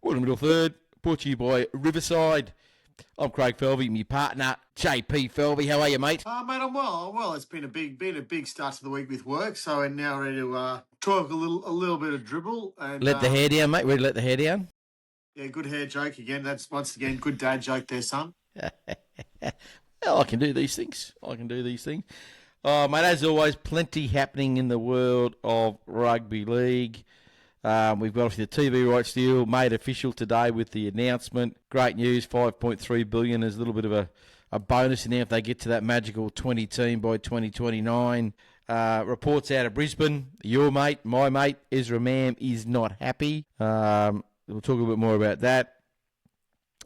Quarter middle third, brought to you by Riverside. I'm Craig Felvey, my partner, JP Felvey. How are you, mate? Mate, I'm well. Well, it's been a big start to the week with work, so we're now ready to talk a little bit of dribble and Let the hair down, mate. Ready to let the hair down? Yeah, good hair joke again. That's once again good dad joke there, son. Well, I can do these things. Mate, as always, plenty happening in the world of rugby league. We've got obviously the TV rights deal made official today with the announcement. Great news, $5.3 billion is a little bit of a bonus in there if they get to that magical 20 team by 2029. Reports out of Brisbane, your mate, my mate, Ezra Mam is not happy. We'll talk a bit more about that.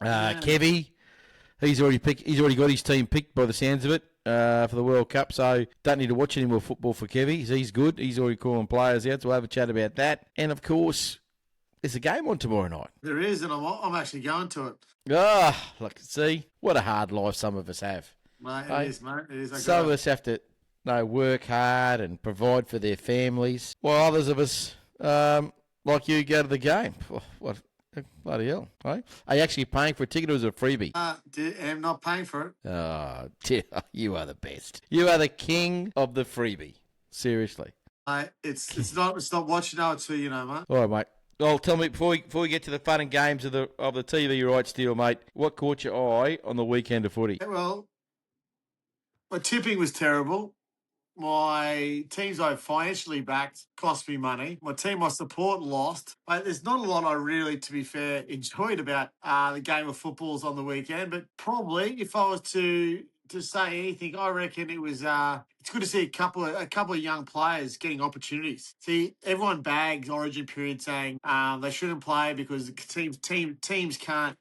Kevy, he's already got his team picked by the sounds of it for the World Cup, so don't need to watch any more football for Kevy. He's good. He's already calling players out, so we'll have a chat about that. And, of course, there's a game on tomorrow night. There is, and I'm actually going to it. Look, see, what a hard life some of us have. Mate, it is, mate. It is. Some of us have to work hard and provide for their families, while others of us, like you, go to the game. What? Bloody hell, right? Are you actually paying for a ticket or is it a freebie? I'm not paying for it. Oh, dear, you are the best. You are the king of the freebie. Seriously. It's not what you know, it's who you know, mate. All right, mate. Well, tell me, before we get to the fun and games of the TV rights deal, mate, what caught your eye on the weekend of footy? Well, my tipping was terrible. My teams I financially backed cost me money. My team I support lost. There's not a lot I really, to be fair, enjoyed about the game of footballs on the weekend. But probably, if I was to say anything, I reckon it was. It's good to see a couple of young players getting opportunities. See, everyone bags Origin period saying they shouldn't play because teams can't.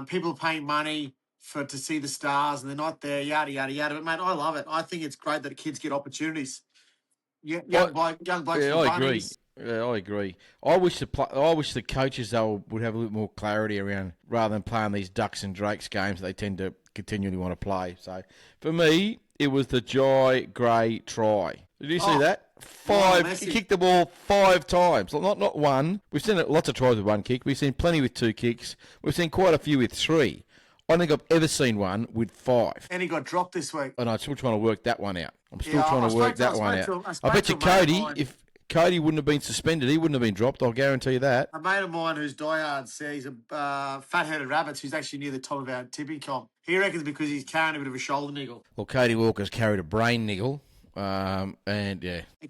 People are paying money to see the stars and they're not there, yada, yada, yada. But, mate, I love it. I think it's great that kids get opportunities. Young blokes. Yeah, I agree. Yeah, I agree. I wish the coaches, though, would have a little more clarity around, rather than playing these ducks and drakes games that they tend to continually want to play. So, for me, it was the Jai Gray try. Did you see that? He kicked the ball 5 times. Not one. We've seen lots of tries with 1 kick. We've seen plenty with 2 kicks. We've seen quite a few with 3. I don't think I've ever seen one with 5. And he got dropped this week. And I'm still trying to work that one out. I bet you if Cody wouldn't have been suspended, he wouldn't have been dropped. I'll guarantee you that. A mate of mine who's diehard says he's a fat-headed rabbits who's actually near the top of our tipping comp. He reckons because he's carrying a bit of a shoulder niggle. Well, Cody Walker's carried a brain niggle. And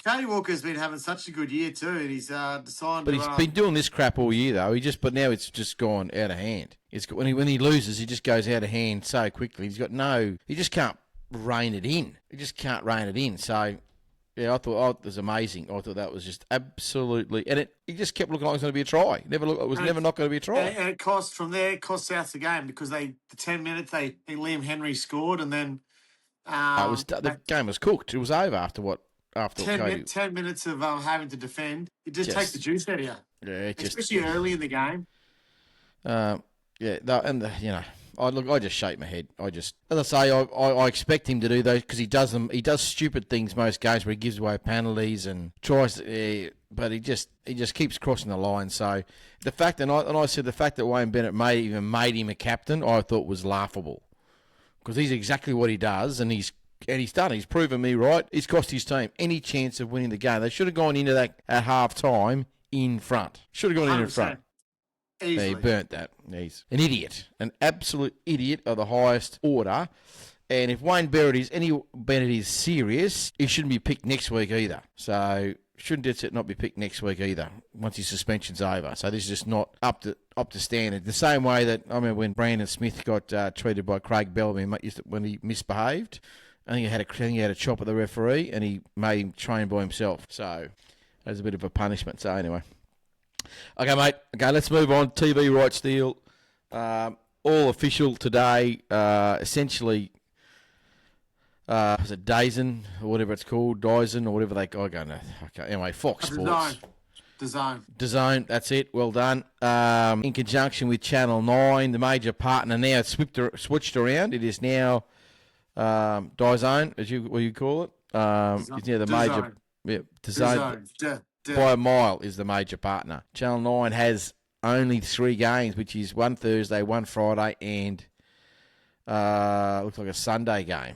Cody Walker's been having such a good year too, and he's decided. But he's been doing this crap all year though. But now it's just gone out of hand. When he loses, he just goes out of hand so quickly. He just can't rein it in. So yeah, I thought it was amazing. I thought that was just absolutely, and he just kept looking like it was going to be a try. It was never not going to be a try. And it cost South the game because the 10 minutes Liam Henry scored, and then. The game was cooked. It was over after 10 minutes of having to defend. It just takes the juice out of you. Yeah, especially early in the game. I just shake my head. As I say, I expect him to do those because he does them. He does stupid things most games where he gives away penalties and tries. But he just keeps crossing the line. So the fact that Wayne Bennett made him a captain, I thought was laughable. Because he's exactly what he does, and he's done. He's proven me right. He's cost his team any chance of winning the game. They should have gone into that at half time in front. Should have gone in front. Easily. He burnt that. He's an idiot, an absolute idiot of the highest order. And if Wayne Bennett is serious, he shouldn't be picked next week either. So shouldn't Dead Set not be picked next week either once his suspension's over. So this is just not up to standard. The same way that I remember when Brandon Smith got treated by Craig Bellamy when he misbehaved. I think he had a chop at the referee and he made him train by himself. So that's a bit of a punishment. So anyway. Okay, mate. Okay, let's move on. TV rights deal. All official today. Essentially, is it Dyson or whatever it's called? Dyson or whatever I don't know. Okay, anyway, Fox Sports. DAZN, that's it. Well done. In conjunction with Channel 9, the major partner now switched around. It is now DAZN, as you call it. It's now the major. Yeah, DAZN. By a mile is the major partner. Channel 9 has only 3 games, which is one Thursday, one Friday, and looks like a Sunday game.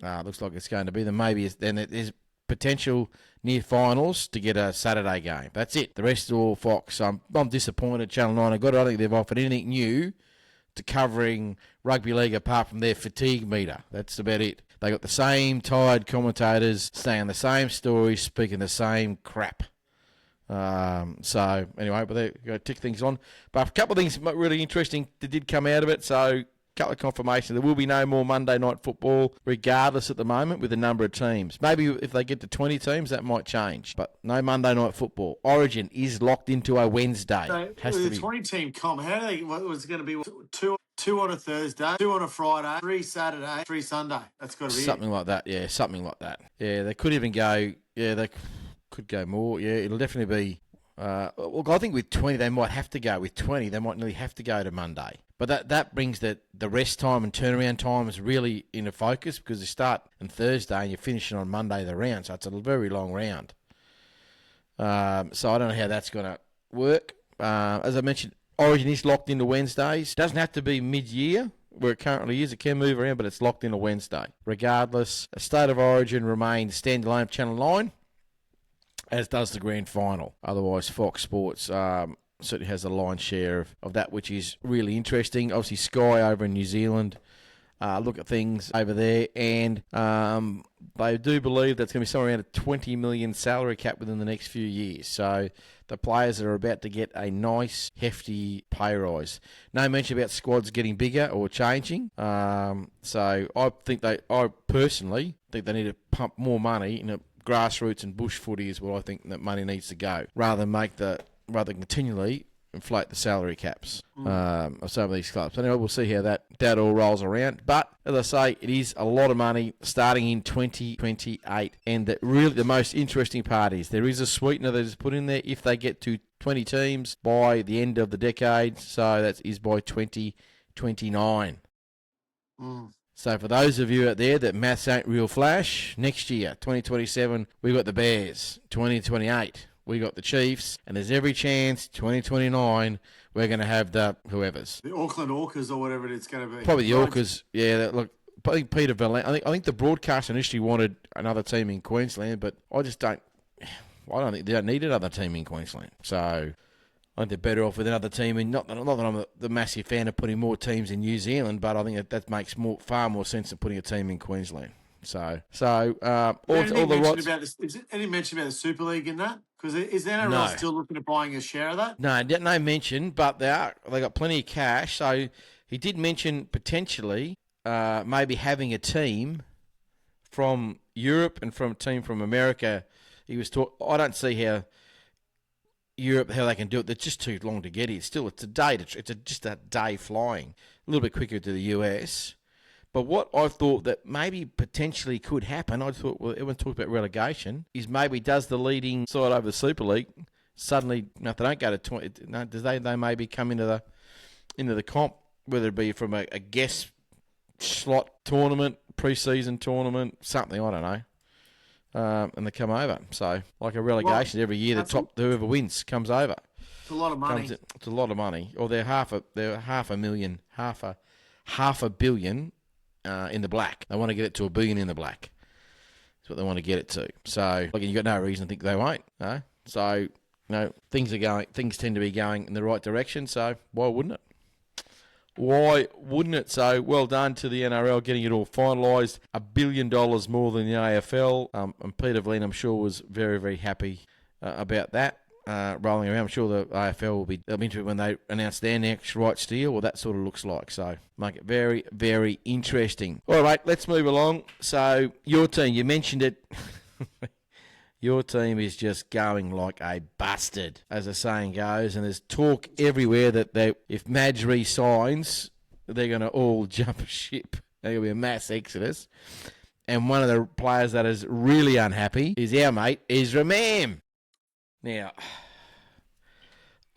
Looks like it's going to be. Then there's potential near finals to get a Saturday game. That's it. The rest is all Fox. I'm disappointed. Channel 9 I don't think they've offered anything new to covering rugby league apart from their fatigue meter. That's about it. They got the same tired commentators saying the same stories, speaking the same crap. So anyway, but they're going to tick things on. But a couple of things really interesting that did come out of it. So a couple of confirmations. There will be no more Monday night football, regardless at the moment with the number of teams. Maybe if they get to 20 teams, that might change. But no Monday night football. Origin is locked into a Wednesday. So with a 20-team comp, how do they? What was it going to be? Two on a Thursday, 2 on a Friday, 3 Saturday, 3 Sunday. That's got to be something like that. Yeah, something like that. Yeah, they could even go. Yeah, they could go more. Yeah, it'll definitely be. Look, I think with 20, they might have to go. With 20, they might nearly have to go to Monday. But that brings the rest time and turnaround time is really into focus because you start on Thursday and you're finishing on Monday the round. So it's a very long round. So I don't know how that's going to work. As I mentioned, Origin is locked into Wednesdays. Doesn't have to be mid-year where it currently is. It can move around, but it's locked into Wednesday. Regardless, a State of Origin remains standalone Channel 9, as does the grand final. Otherwise, Fox Sports certainly has a lion's share of that, which is really interesting. Obviously, Sky over in New Zealand look at things over there, and they do believe that's going to be somewhere around a 20 million salary cap within the next few years. So the players are about to get a nice, hefty pay rise. No mention about squads getting bigger or changing. So I personally think they need to pump more money in grassroots and bush footy is what I think that money needs to go, rather than continually inflate the salary caps of some of these clubs. Anyway, we'll see how that all rolls around. But as I say, it is a lot of money starting in 2028. And the most interesting part is there is a sweetener that is put in there if they get to 20 teams by the end of the decade. So that is by 2029. So for those of you out there that maths ain't real flash, next year, 2027, we've got the Bears. 2028, we got the Chiefs. And there's every chance, 2029, we're going to have the whoever's. The Auckland Orcas or whatever it's going to be. Probably the Orcas. Yeah, look, I think Peter Valent. I think the broadcaster initially wanted another team in Queensland, but I don't think they don't need another team in Queensland. So I think they're better off with another team. And not that I'm the massive fan of putting more teams in New Zealand, but I think that makes far more sense than putting a team in Queensland. So all the rights. Is there any mention about the Super League in that? Because is the NRL still looking at buying a share of that? No mention, but they got plenty of cash. So he did mention potentially maybe having a team from Europe and from a team from America. He was I don't see how Europe, how they can do it. They're just too long to get here. Still, it's a day. Just a day flying. A little bit quicker to the US. But what I thought that maybe potentially could happen, I thought, well, everyone talks about relegation, is maybe does the leading side over the Super League suddenly, if they don't go to 20, does they maybe come into the comp, whether it be from a guest slot tournament, pre-season tournament, something, I don't know. And they come over. So, like a relegation, every year whoever wins comes over. It's a lot of money. It's a lot of money. Or they're half a billion in the black. They want to get it to $1 billion in the black. That's what they want to get it to. So, you've got no reason to think they won't. No? So, things tend to be going in the right direction. So, why wouldn't it? So, well done to the NRL getting it all finalised. $1 billion more than the AFL. And Peter Valent, I'm sure, was very, very happy about that. Rolling around. I'm sure the AFL will be interested when they announce their next rights deal, what that sort of looks like. So, make it very, very interesting. All right, let's move along. So, your team, you mentioned it. Your team is just going like a bastard, as the saying goes, and there's talk everywhere that if Madge resigns, they're going to all jump ship. There's going to be a mass exodus. And one of the players that is really unhappy is our mate, Ezra Mam. Now,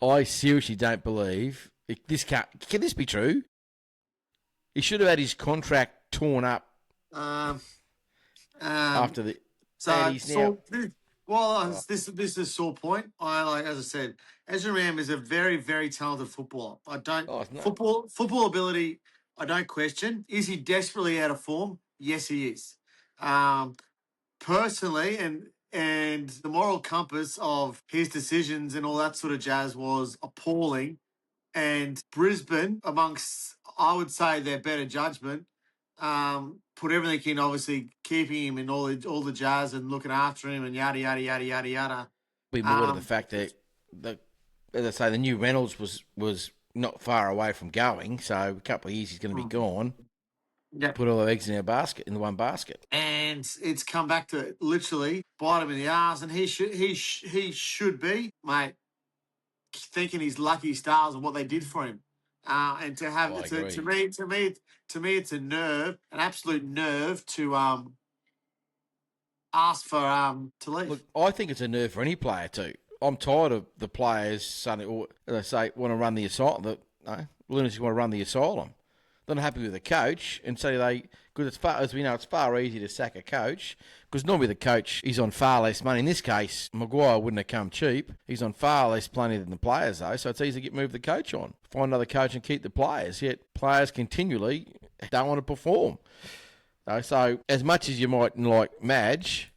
I seriously don't believe can this be true? He should have had his contract torn up after the. So Well, this is a sore point. As I said, Ezra Ram is a very, very talented footballer. I don't Oh, it's not. football ability. I don't question. Is he desperately out of form? Yes, he is. Um, Personally, and the moral compass of his decisions and all that sort of jazz was appalling. And Brisbane, amongst I would say their better judgment, put everything in, obviously keeping him in all the jazz and looking after him and yada yada yada yada yada. Be more to the Um, fact that, as I say, the new Reynolds was not far away from going, so a couple of years he's going to be gone. yeah, Put all the eggs in our basket, in the one basket. and it's come back to literally bite him in the ass, and he should be, mate, thinking his lucky stars and what they did for him. And to have Oh, I to agree. me it's a nerve, an absolute nerve to ask for to Look, leave. I think it's a nerve for any player too. I'm tired of the players suddenly, or they say, want to run the asylum. No, lunatics want to run the asylum. They're not happy with the coach, and so because as we know, it's far easier to sack a coach because normally the coach is on far less money. In this case, Maguire wouldn't have come cheap. He's on far less money than the players though, so it's easy to move the coach on, find another coach and keep the players. Yet players continually don't want to perform. So as much as you might like Madge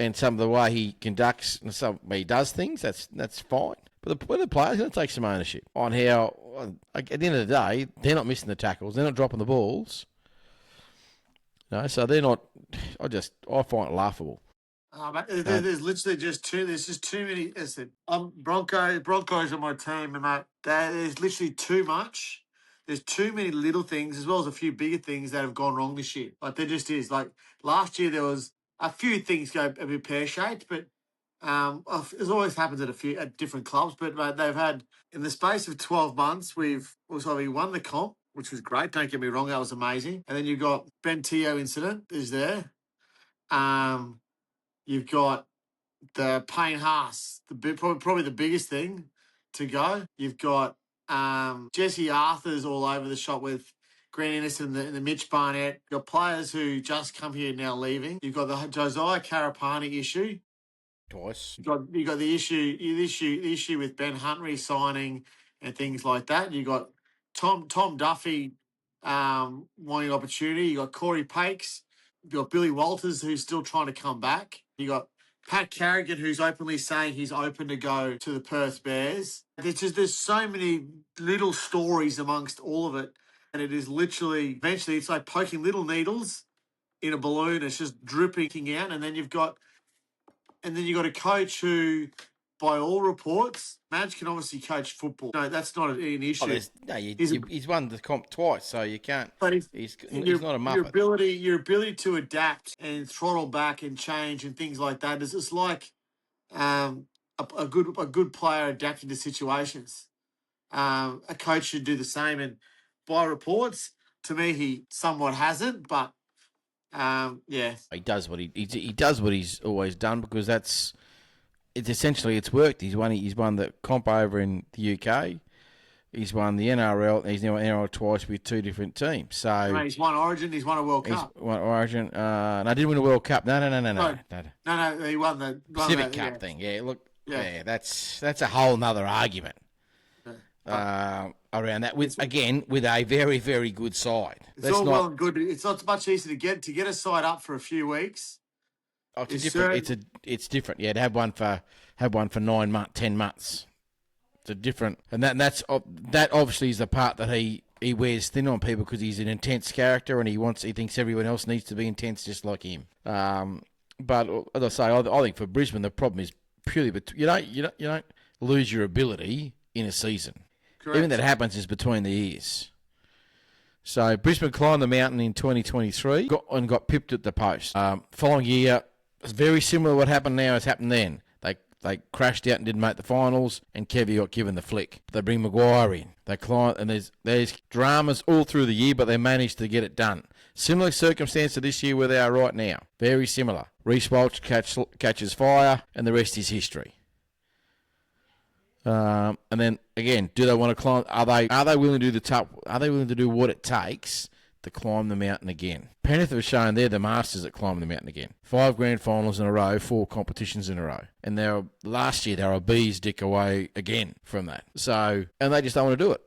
and some of the way he conducts and some way he does things, that's fine. But the player's going to take some ownership on how, at the end of the day, they're not missing the tackles, they're not dropping the balls. No, so they're not. I find it laughable. But Uh, there's literally just too. There's just too many. Listen, Broncos are my team, and mate, there's literally too much. There's too many little things, as well as a few bigger things that have gone wrong this year. Like there just is. Like last year, there was a few things go a bit pear shaped, but it's always happens at different clubs. But mate, they've had in the space of 12 months, we won the comp, which was great. Don't get me wrong, that was amazing. And then you've got Ben Teo incident is there. Um, You've got the Payne Haas, probably the biggest thing to go. You've got Jesse Arthur's all over the shop with Grant Anderson and the Mitch Barnett. You've got players who just come here now leaving. You've got the Josiah Karapani issue. Twice. You got the issue with Ben Hunt signing and things like that. You got Tom Duffy wanting opportunity. You got Corey Pakes. You got Billy Walters who's still trying to come back. You got Pat Carrigan who's openly saying he's open to go to the Perth Bears. There's so many little stories amongst all of it, and it is literally eventually it's like poking little needles in a balloon. It's just dripping out, and then you got a coach who, by all reports, Madge can obviously coach football. No, that's not an Oh, issue. he's won the comp twice, so you can't. But if He's not a muppet. your ability to adapt and throttle back and change and things like that is just like um, a good player adapting to situations. A coach should do the same. And by reports, to me, he somewhat hasn't. But yeah, He does he does what he's always done because it's worked. He's won the comp over in the UK. He's won the NRL. He's now NRL twice with two different teams. So he's won Origin. He's won a World he's Cup. won Origin. No, I didn't win a World Cup. No. No, he won the Pacific Cup thing. Yeah, look. Yeah, that's a whole nother argument around that. With a very, very good side. It's all well and good. It's not much easier to get a side up for a few weeks. Oh, it's different. It's different. Yeah, to have one for 9 months, 10 months. It's a different, and that obviously is the part that he wears thin on people because he's an intense character and he thinks everyone else needs to be intense just like him. But as I say, I think for Brisbane the problem is purely, but you don't lose your ability in a season. Correct. Even that happens is between the ears. So Brisbane climbed the mountain in 2023 got pipped at the post. Following year, it's very similar to what happened now as happened then. They crashed out and didn't make the finals, and Kevy got given the flick. They bring Maguire in. They climb, and there's dramas all through the year, but they managed to get it done. Similar circumstance to this year where they are right now. Very similar. Reece Walsh catches fire, and the rest is history. And then again, do they want to climb? Are they willing to do the top? Are they willing to do what it takes to climb the mountain again. Penrith have shown they're the masters at climbing the mountain again. 5 grand finals in a row, 4 competitions in a row. And last year they were a bee's dick away again from that. So, and they just don't want to do it.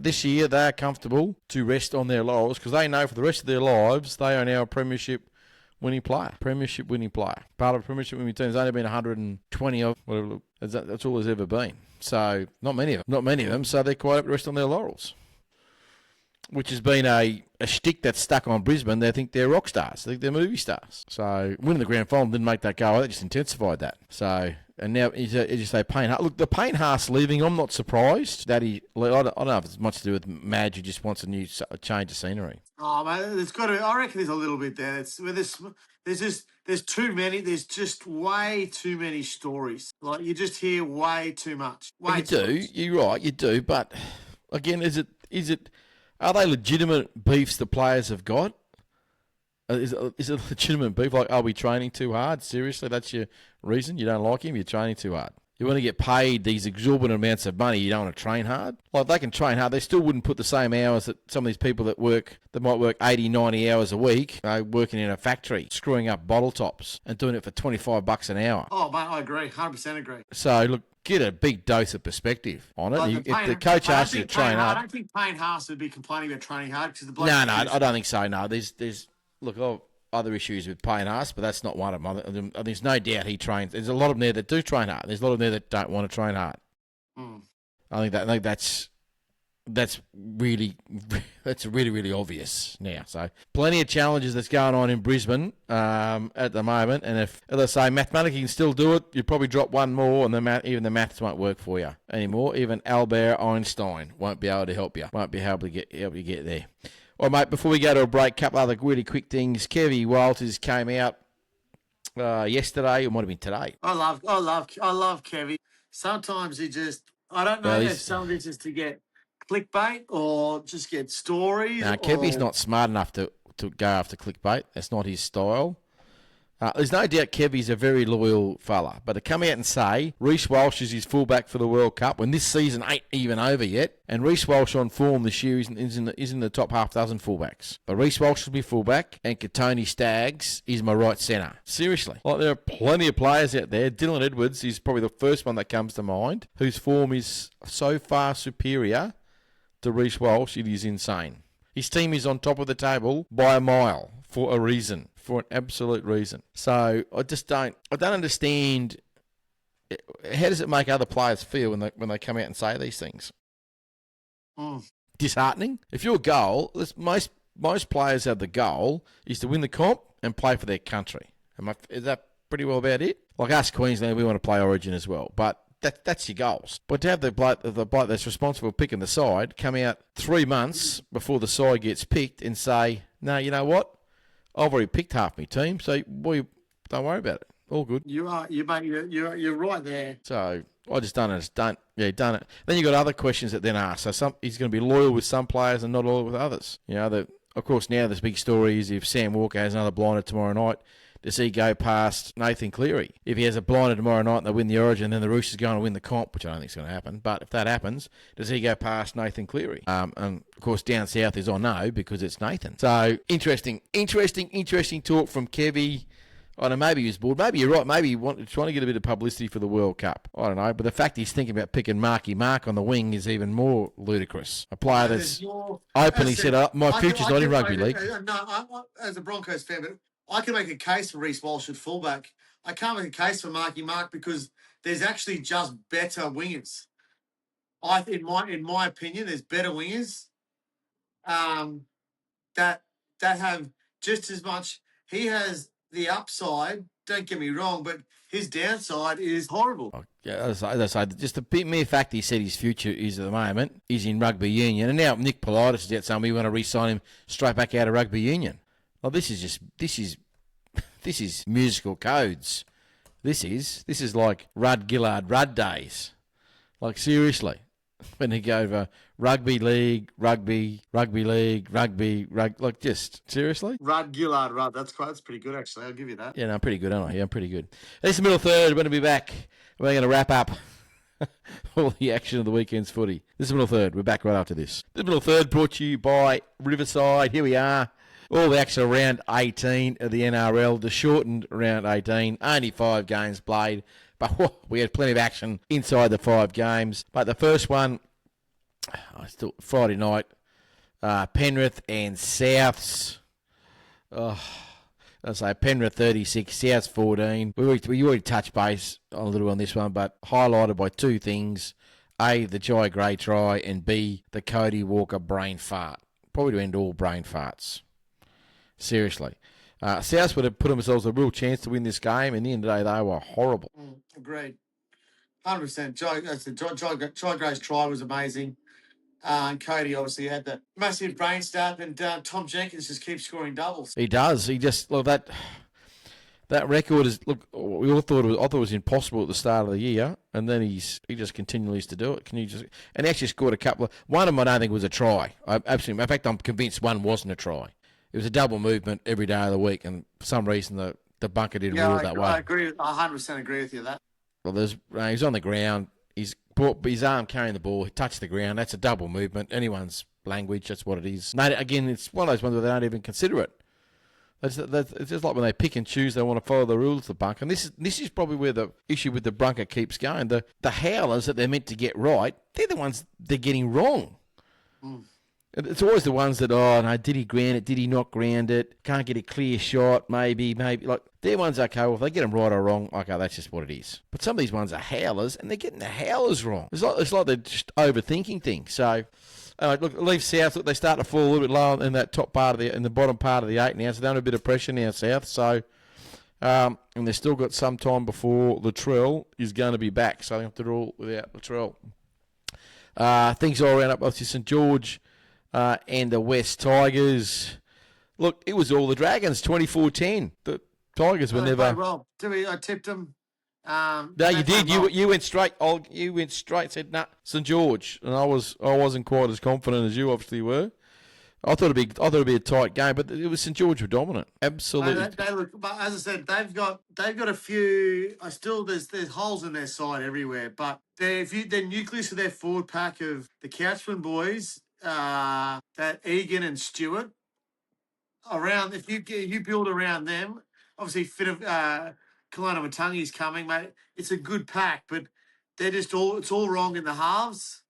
This year they're comfortable to rest on their laurels because they know for the rest of their lives they are now a premiership winning player. Premiership winning player. Part of a premiership winning team. There's only been 120 of whatever. That's all there's ever been. So not many of them. So they're quite up to rest on their laurels, which has been a shtick that's stuck on Brisbane. They think they're rock stars. They think they're movie stars. So winning the grand final didn't make that go. They just intensified that. So, and now, as you say, Payne Haas. Look, the Payne Haas leaving, I'm not surprised that I don't know if it's much to do with Madge who just wants a change of scenery. Oh, man, there's got to be, I reckon there's a little bit there. There's too many. There's just way too many stories. Like, you just hear way too much. You're right, you do. But, again, are they legitimate beefs the players have got? Is it legitimate beef? Like, are we training too hard? Seriously, that's your reason? You don't like him? You're training too hard. You want to get paid these exorbitant amounts of money, you don't want to train hard? Like, they can train hard. They still wouldn't put the same hours that some of these people that might work 80, 90 hours a week, working in a factory, screwing up bottle tops and doing it for $25 an hour. Oh, mate, I agree. 100% agree. So, look, get a big dose of perspective on it. Like If the coach asks you to train hard... I don't think Payne Haas would be complaining about training hard because the bloke... No, I don't think so, no. There's other issues with Payne Haas, but that's not one of them. There's no doubt he trains. There's a lot of them there that do train hard. There's a lot of them there that don't want to train hard. Mm. I think that's really really obvious now. So plenty of challenges that's going on in Brisbane at the moment. And if, as I say, mathematically you can still do it, you probably drop one more, and even the maths won't work for you anymore. Even Albert Einstein won't be able to help you. Won't be able to help you get there. All right, mate, before we go to a break, a couple other really quick things. Kevy Walters came out yesterday, or might have been today. I love Kevy. Sometimes I don't know if some of it's just to get clickbait or just get stories. No, Kevy's not smart enough to go after clickbait. That's not his style. There's no doubt Kevy's a very loyal fella, but to come out and say Reece Walsh is his fullback for the World Cup when this season ain't even over yet, and Reece Walsh on form this year is in the top half dozen fullbacks. But Reece Walsh will be fullback, and Katoni Staggs is my right centre. Seriously, like, there are plenty of players out there. Dylan Edwards is probably the first one that comes to mind, whose form is so far superior to Reece Walsh, it is insane. His team is on top of the table by a mile for a reason. For an absolute reason. So I don't understand. How does it make other players feel when they come out and say these things? Disheartening. If your goal, most players have the goal is to win the comp and play for their country. Is that pretty well about it? Like us Queensland, we want to play Origin as well, but that's your goals. But to have the bloke that's responsible for picking the side come out 3 months before the side gets picked and say, no, you know what? I've already picked half my team, so don't worry about it. All good. You're right there. So I just done it. Done it. Then you got other questions that then ask. So he's going to be loyal with some players and not loyal with others. You know, of course now this big story is if Sam Walker has another blinder tomorrow night, does he go past Nathan Cleary? If he has a blinder tomorrow night and they win the Origin, then the Roosters going to win the comp, which I don't think is going to happen. But if that happens, does he go past Nathan Cleary? And of course down south is no because it's Nathan. So interesting talk from Kevy. I don't know, maybe he was bored. Maybe you're right. Maybe he's trying to get a bit of publicity for the World Cup. I don't know. But the fact he's thinking about picking Marky Mark on the wing is even more ludicrous. A player that's openly said, my future's not in rugby league. No, as a Broncos fan, but I can make a case for Reece Walsh at fullback. I can't make a case for Marky Mark because there's actually just better wingers. In my opinion, there's better wingers that have just as much. He has the upside, don't get me wrong, but his downside is horrible. Yeah, as I say, just the mere fact he said his future is at the moment is in rugby union, and now Nick Politis is out saying we want to re-sign him straight back out of rugby union. Well, this is musical codes. This is like Rudd Gillard Rudd days. Like seriously, when he go over rugby league, like just seriously. Rudd Gillard Rudd, that's pretty good actually. I'll give you that. Yeah, no, I'm pretty good, aren't I? Yeah, I'm pretty good. This is the middle third. We're going to be back. We're going to wrap up All the action of the weekend's footy. This is middle third. We're back right after this. This middle third brought to you by Riverside. Here we are. All the action around 18 of the NRL, the shortened round 18. Only 5 games played, but we had plenty of action inside the 5 games. But the first one, Friday night, Penrith and Souths. I say Penrith 36, Souths 14. We already touched base a little on this one, but highlighted by 2 things. A, the Jai Gray try, and B, the Cody Walker brain fart. Probably to end all brain farts. Seriously. Souths would have put themselves a real chance to win this game, and in the end of the day, they were horrible. Agreed. 100%. Jai Gray's try was amazing. And Cody obviously had the massive brain start, and Tom Jenkins just keeps scoring doubles. He does. He just that record is we all thought it was impossible at the start of the year, and then he just continues to do it. And he actually scored a couple of one of them. I don't think was a try. Absolutely. In fact, I'm convinced one wasn't a try. It was a double movement every day of the week, and for some reason the bunker didn't rule that way. I agree. I 100% agree with you that. Well, he's on the ground. He's brought his arm carrying the ball. He touched the ground. That's a double movement. Anyone's language, that's what it is. No, again, it's one of those ones where they don't even consider it. It's just like when they pick and choose, they want to follow the rules of the bunker. And this is probably where the issue with the bunker keeps going. The howlers that they're meant to get right, they're the ones they're getting wrong. It's always the ones that, no, did he ground it? Did he not ground it? Can't get a clear shot, maybe. Like, they're ones, okay, well, if they get them right or wrong, okay, that's just what it is. But some of these ones are howlers, and they're getting the howlers wrong. It's like they're just overthinking things. So, leave South. Look, they start to fall a little bit lower in that top part in the bottom part of the 8 now, so they're under a bit of pressure now, South. So, and they've still got some time before Latrell is going to be back, so they have to rule without Latrell. Things all around up, obviously, St. George and the West Tigers. Look, it was all the Dragons, 24-10. The Tigers were never. Well, I tipped them. No, you did. You went straight. You went straight. Said St. George, and I wasn't quite as confident as you obviously were. I thought it'd be a tight game, but it was St. George were dominant. Absolutely. They look, but as I said, they've got a few. There's holes in their side everywhere. But the nucleus of their forward pack of the Couchman boys, that Egan and Stewart, if you build around them, obviously Kelowna Matangi's coming, mate. It's a good pack, but it's all wrong in the halves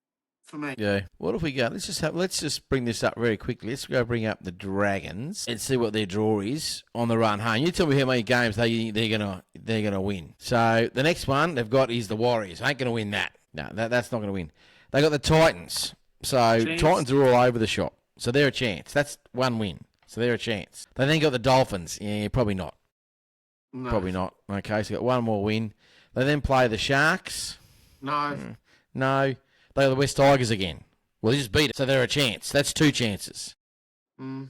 for me. Yeah. What if we go? Let's just bring this up very quickly. Let's go bring up the Dragons and see what their draw is on the run home. You tell me how many games they're gonna win. So the next one they've got is the Warriors. Ain't gonna win that. No, that's not gonna win. They got the Titans. So Titans are all over the shop. So they're a chance. That's one win. So they're a chance. They then got the Dolphins. Yeah, probably not. No. Probably not. Okay, so got one more win. They then play the Sharks. No. No. They got the West Tigers again. Well, they just beat it. So they're a chance. That's 2 chances.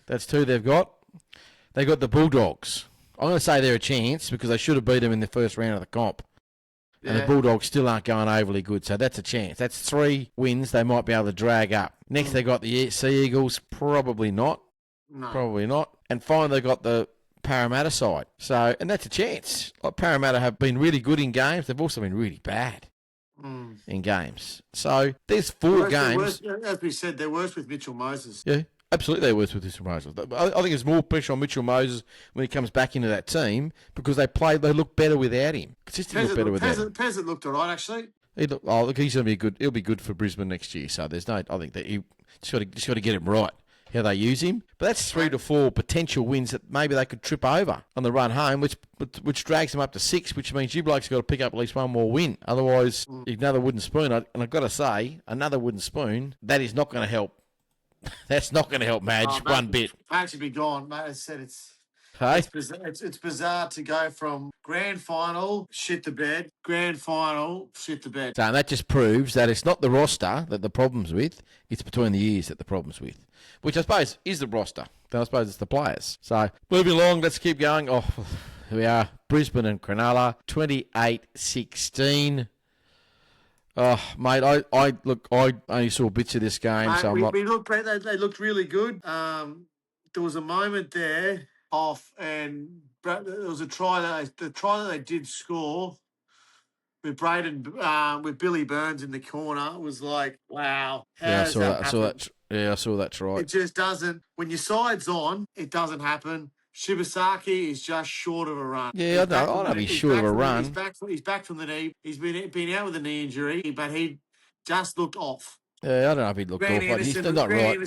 That's 2 they've got. They got the Bulldogs. I'm going to say they're a chance because they should have beat them in the first round of the comp. Yeah. And the Bulldogs still aren't going overly good, so that's a chance. That's 3 wins they might be able to drag up. Next, they got the Sea Eagles. Probably not. No. Probably not. And finally, they got the Parramatta side. So, and that's a chance. Like Parramatta have been really good in games. They've also been really bad in games. So there's 4 games. As we said, they're worse with Mitchell Moses. Yeah, absolutely they're worse with Mitchell Moses. I think there's more pressure on Mitchell Moses when he comes back into that team because they look better without him. Consistently look better without him. Peasant looked all right, actually. He's going to be good. He'll be good for Brisbane next year. So there's no. I think that he just got to get him right. How they use him, but that's 3 to 4 potential wins that maybe they could trip over on the run home, which drags them up to 6, which means you blokes got to pick up at least one more win. Otherwise, another wooden spoon. And I've got to say, another wooden spoon that is not going to help. That's not going to help Madge one bit. Madge should be gone, mate. As I said, Hey? It's bizarre to go from grand final, shit the bed, grand final, shit the bed. So and that just proves that it's not the roster that the problem's with, it's between the years that the problem's with, which I suppose is the roster. Then I suppose it's the players. So moving along, let's keep going. Oh, here we are, Brisbane and Cronulla, 28-16. Oh, mate, I only saw bits of this game, mate, so I'm not... They looked really good. There was a moment there off, and there was the try that they did score with Braden, with Billy Burns in the corner. It was like, wow, how Yeah, I does saw that that. I saw happen? that. Yeah, I saw that try. It just doesn't. When your side's on, it doesn't happen. Shibasaki is just short of a run. Yeah, I know he's short of a run. He's back from the knee. He's been out with a knee injury, but he just looked off. Yeah, I don't know if he looked off, but he's still not right.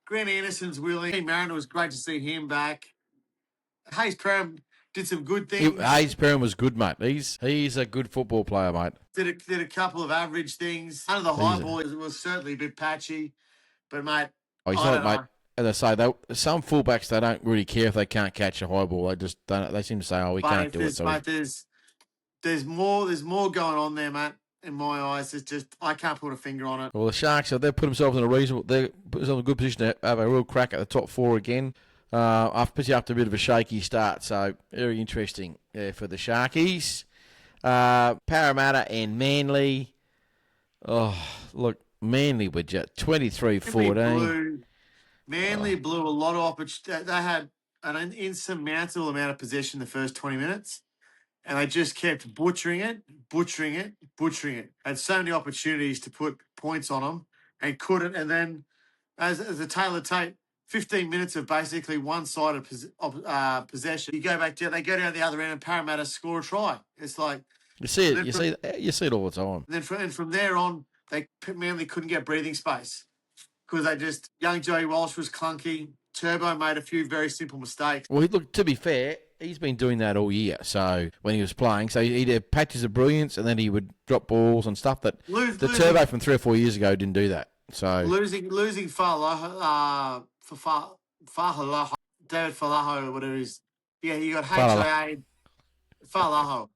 Grant Anderson's willing. Hey, Mariner, was great to see him back. Hayes Perham did some good things. Hayes Perham was good, mate. He's a good football player, mate. Did a couple of average things. Under the high ball, it was certainly a bit patchy, but mate, he's not, mate. As I say, some fullbacks, they don't really care if they can't catch a high ball. They just don't. They seem to say, "Oh, we can't do it." So mate, there's more going on there, mate. In my eyes, it's just I can't put a finger on it. Well, the Sharks, they've put themselves in a good position to have a real crack at the top four again. After a bit of a shaky start, so very interesting for the Sharkies. Parramatta and Manly. Oh, look, Manly were just 23-14. Manly blew a lot of opportunity. They had an insurmountable amount of possession the first 20 minutes, and they just kept butchering it. Had so many opportunities to put points on them and couldn't. And then, as a tale of tape, 15 minutes of basically one-sided possession. You go back, they go down the other end, and Parramatta score a try. It's like you see it. You see it all the time. And then from there on, Manly couldn't get breathing space because young Joey Walsh was clunky. Turbo made a few very simple mistakes. Well, look, to be fair, he's been doing that all year. So when he was playing, so he'd have patches of brilliance, and then he would drop balls and stuff. That Turbo from 3 or 4 years ago didn't do that. So losing Fa'alaho, David Fa'alaho, whatever it is. Yeah, he got HIA Fa'alaho,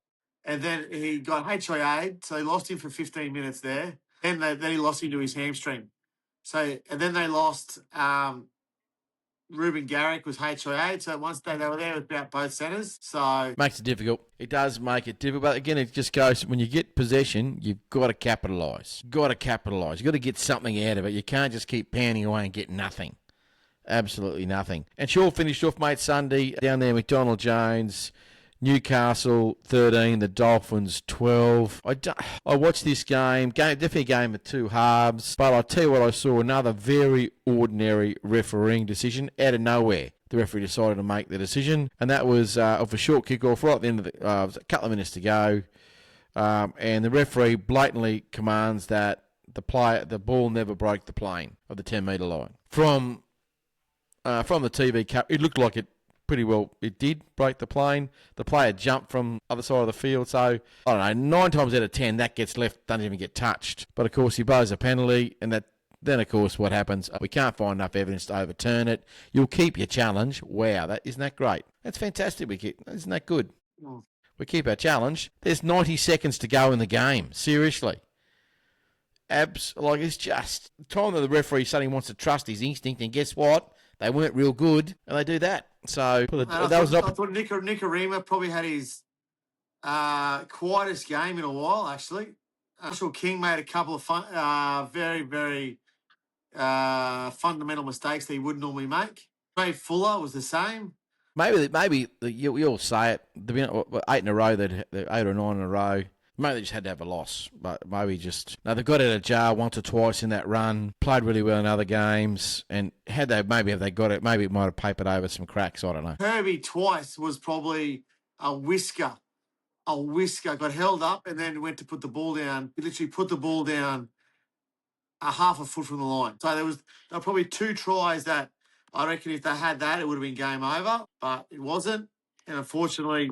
and then he got HIA, so they lost him for 15 minutes there. Then he lost him to his hamstring. So and then they lost. Ruben Garrick was HIA, so once they were there with about both centres. So makes it difficult. It does make it difficult, but again, it just goes when you get possession, you've got to capitalise. You've got to get something out of it. You can't just keep pounding away and get nothing. Absolutely nothing. And Shaw finished off, mate, Sunday down there. McDonald Jones, Newcastle 13, the Dolphins 12. I watched this game, definitely a game of two halves, but I'll tell you what, I saw another very ordinary refereeing decision out of nowhere. The referee decided to make the decision, and that was of a short kick-off right at the end of a couple of minutes to go, and the referee blatantly commands that the ball never broke the plane of the 10-metre line. From the TV cap, it looked like it pretty well. It did break the plane. The player jumped from the other side of the field. So, I don't know, 9 times out of 10, that gets left, doesn't even get touched. But, of course, he blows a penalty, and then, of course, what happens? We can't find enough evidence to overturn it. You'll keep your challenge. Wow, isn't that great? That's fantastic. Isn't that good? We keep our challenge. There's 90 seconds to go in the game. Seriously. It's just the time that the referee suddenly wants to trust his instinct, and guess what? They weren't real good, and they do that. So I thought Nicarima probably had his quietest game in a while, actually. Marshall King made a couple of very, very fundamental mistakes that he wouldn't normally make. Ray Fuller was the same. Maybe we all say it. They've been 8 in a row, 8 or 9 in a row. Maybe they just had to have a loss, but maybe they've got out of jail once or twice in that run, played really well in other games, and have they got it, maybe it might have papered over some cracks, I don't know. Kirby twice was probably a whisker, got held up and then went to put the ball down. He literally put the ball down a half a foot from the line. So there were probably 2 tries that I reckon if they had that, it would have been game over, but it wasn't, and unfortunately,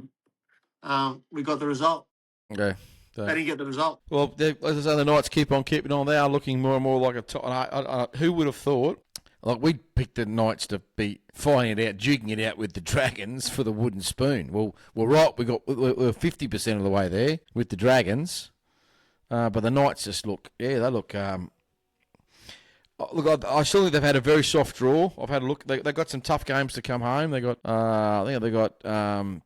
we got the result. Okay. They didn't get the result. Well, as I say, the Knights keep on keeping on. They are looking more and more like a top. Who would have thought? Like, we'd picked the Knights to be fighting it out, duking it out with the Dragons for the wooden spoon. Well, we're right. We're 50% of the way there with the Dragons. But the Knights just look, they look. Look, I still think they've had a very soft draw. I've had a look. They've got some tough games to come home. They got, I think they've got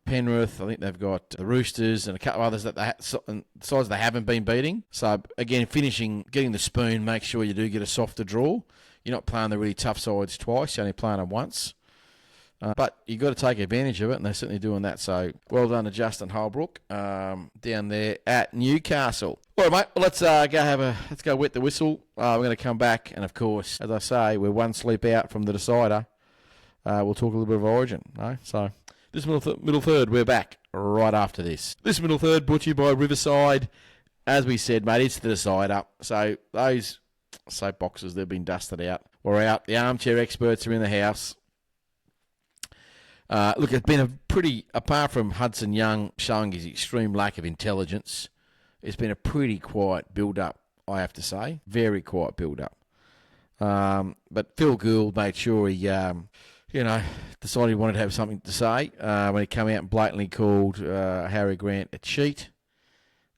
Penrith. I think they've got the Roosters and a couple of others that sides they haven't been beating. So again, getting the spoon, make sure you do get a softer draw. You're not playing the really tough sides twice. You're only playing them once. But you've got to take advantage of it, and they're certainly doing that. So well done to Justin Holbrook down there at Newcastle. All right, mate. Well, let's go wet the whistle. We're going to come back, and of course, as I say, we're one sleep out from the decider. We'll talk a little bit of Origin. No? So this middle third, we're back right after this. This middle third brought to you by Riverside. As we said, mate, it's the decider. So those soapboxes, they've been dusted out. We're out. The armchair experts are in the house. Look, it's been a pretty, apart from Hudson Young showing his extreme lack of intelligence, it's been a pretty quiet build-up, I have to say. Very quiet build-up. But Phil Gould made sure he, decided he wanted to have something to say when he came out and blatantly called Harry Grant a cheat.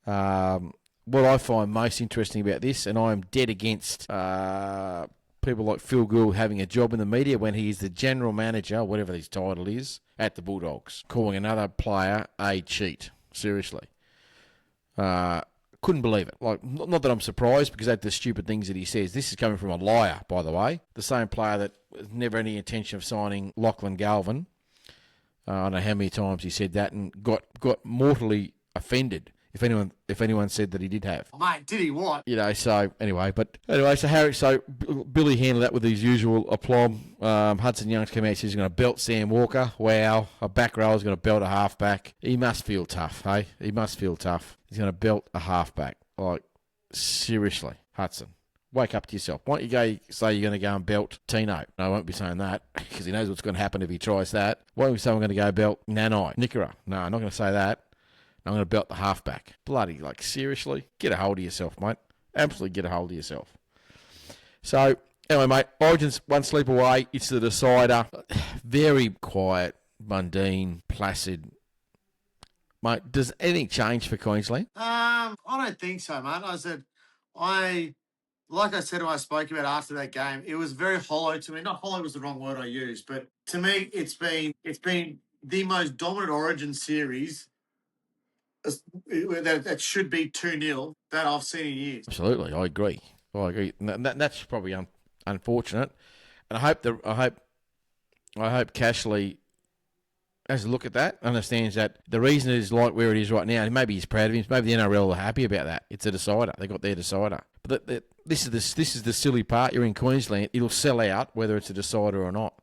What I find most interesting about this, and I'm dead against people like Phil Gould having a job in the media when he is the general manager, whatever his title is, at the Bulldogs, calling another player a cheat. Seriously. Couldn't believe it. Like, not that I'm surprised, because that's the stupid things that he says. This is coming from a liar, by the way. The same player that was never any intention of signing Lachlan Galvin. I don't know how many times he said that and got mortally offended if anyone said that he did have. Oh, mate, did he what? So Billy handled that with his usual aplomb. Hudson Young's come out and says he's going to belt Sam Walker. Wow, a back row is going to belt a halfback. He must feel tough, hey? He must feel tough. He's going to belt a halfback. Like, seriously, Hudson. Wake up to yourself. Why don't you go say you're going to go and belt Tino? No, I won't be saying that, because he knows what's going to happen if he tries that. Why don't we say I'm going to go belt Nanai, Nickera? No, I'm not going to say that. I'm going to belt the halfback. Bloody, seriously? Get a hold of yourself, mate. Absolutely get a hold of yourself. So, anyway, mate, Origin's one sleep away. It's the decider. Very quiet, mundane, placid. Mate, does anything change for Queensland? I don't think so, mate. Like I said when I spoke about after that game, it was very hollow to me. Not hollow was the wrong word I used, but to me, it's been the most dominant Origin series that should be 2-0 that I've seen in years. Absolutely, I agree. And that's probably unfortunate, and I hope Cashley has a look at that, understands that the reason it is like where it is right now, and maybe he's proud of him. Maybe the NRL are happy about that. It's a decider. They got their decider. But this is the silly part. You're in Queensland. It'll sell out whether it's a decider or not.